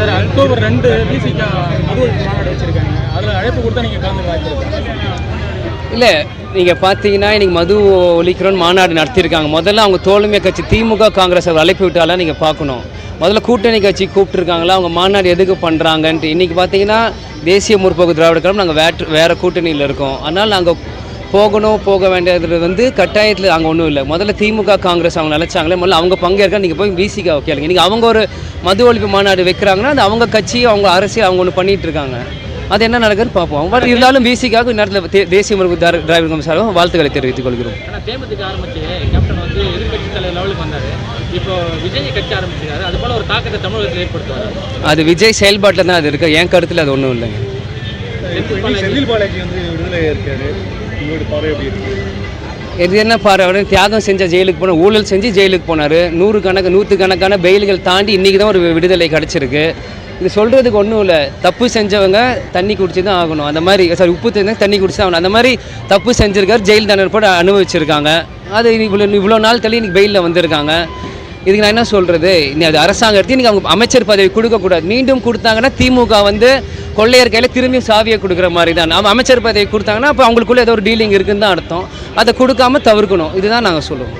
Sir October 2 VCK மது ஒழிப்பு மாநாடு வச்சிருக்காங்க. அதில் அழைப்பு கொடுத்தா நீங்கள் கலந்து வாய்ப்பு இல்லை. நீங்கள் பார்த்தீங்கன்னா இன்றைக்கி மது ஒழிக்கிறோன்னு மாநாடு நடத்தியிருக்காங்க. முதல்ல அவங்க தோழமை கட்சி திமுக காங்கிரஸ் அவர் அழைப்பு விட்டாலாம் நீங்கள் பார்க்கணும். முதல்ல கூட்டணி கட்சி கூப்பிட்டுருக்காங்களா, அவங்க மாநாடு எதுக்கு பண்ணுறாங்கன்ட்டு. இன்றைக்கி பார்த்தீங்கன்னா தேசிய முற்போக்கு திராவிட கழகம் நாங்கள் வேறு கூட்டணியில் இருக்கோம். அதனால் நாங்கள் போக வேண்டியது கட்டாயத்தில் அங்கே ஒன்றும் இல்லை. முதல்ல திமுக காங்கிரஸ் அவங்க நினச்சாங்களே, முதல்ல அவங்க பங்கேற்க நீங்கள் போய் விசிகா கேளுங்க. நீங்கள் அவங்க ஒரு மது ஒழிப்பு மாநாடு வைக்கிறாங்கன்னா அது அவங்க கட்சி அவங்க அரசியல் அவங்க ஒன்று பண்ணிகிட்டு இருக்காங்க. அது என்ன நடக்குதுன்னு பார்ப்போம். பட் இருந்தாலும் பிசிக்காக நேரத்தில் தேசிய முற்போக்கு திராவிட கழகம் சார்பாக வாழ்த்துக்களை தெரிவித்துக் கொள்கிறோம். ஆனால் தேமுதிக ஆரம்பிச்சு கேப்டன் எதிர்கட்சி தலைவர் லெவலுக்கு வந்தார். இப்போ விஜய் கட்சி ஆரம்பிச்சிருக்காரு. அது போல ஒரு தாக்கத்தை தமிழகத்தில் ஏற்படுத்துவார். அது விஜய் செயல்பாட்டில் தான் அது இருக்குது. என் கருத்தில் அது ஒன்றும் இல்லைங்க. செந்தில் பாலாஜி விடுதலை இருக்காரு. இது என்ன பாரு, தியாகம் செஞ்ச ஜெயிலுக்கு போன, ஊழல் செஞ்சு ஜெயிலுக்கு போனார். நூற்றுக்கணக்கான பெயில்கள் தாண்டி இன்றைக்கி தான் ஒரு விடுதலை கிடச்சிருக்கு. இது சொல்கிறதுக்கு ஒன்றும் இல்லை. தப்பு செஞ்சவங்க தண்ணி குடிச்சு தான் ஆகணும். அந்த மாதிரி உப்பு செஞ்சால் தண்ணி குடிச்சு தான் ஆகணும். அந்த மாதிரி தப்பு செஞ்சுருக்காரு. ஜெயில் தண்டனை போட்டு அனுபவிச்சிருக்காங்க. அது இவ்வளோ நாள் தள்ளி இன்றைக்கி பெயிலில் வந்திருக்காங்க. இதுக்கு நான் என்ன சொல்கிறது, இனி அது அரசாங்கம் எடுத்து இன்றைக்கி அவங்க அமைச்சர் பதவி கொடுக்கக்கூடாது. மீண்டும் கொடுத்தாங்கன்னா திமுக கொள்ளையர் கையில் திரும்பியும் சாவியை கொடுக்குற மாதிரி தான். நம்ம அமைச்சர் பதவி கொடுத்தாங்கன்னா அப்போ அவங்களுக்குள்ளே ஏதோ ஒரு டீலிங் இருக்குன்னு தான் அர்த்தம். அதை கொடுக்காம தவிர்க்கணும். இதுதான் நாங்கள் சொல்லுவோம்.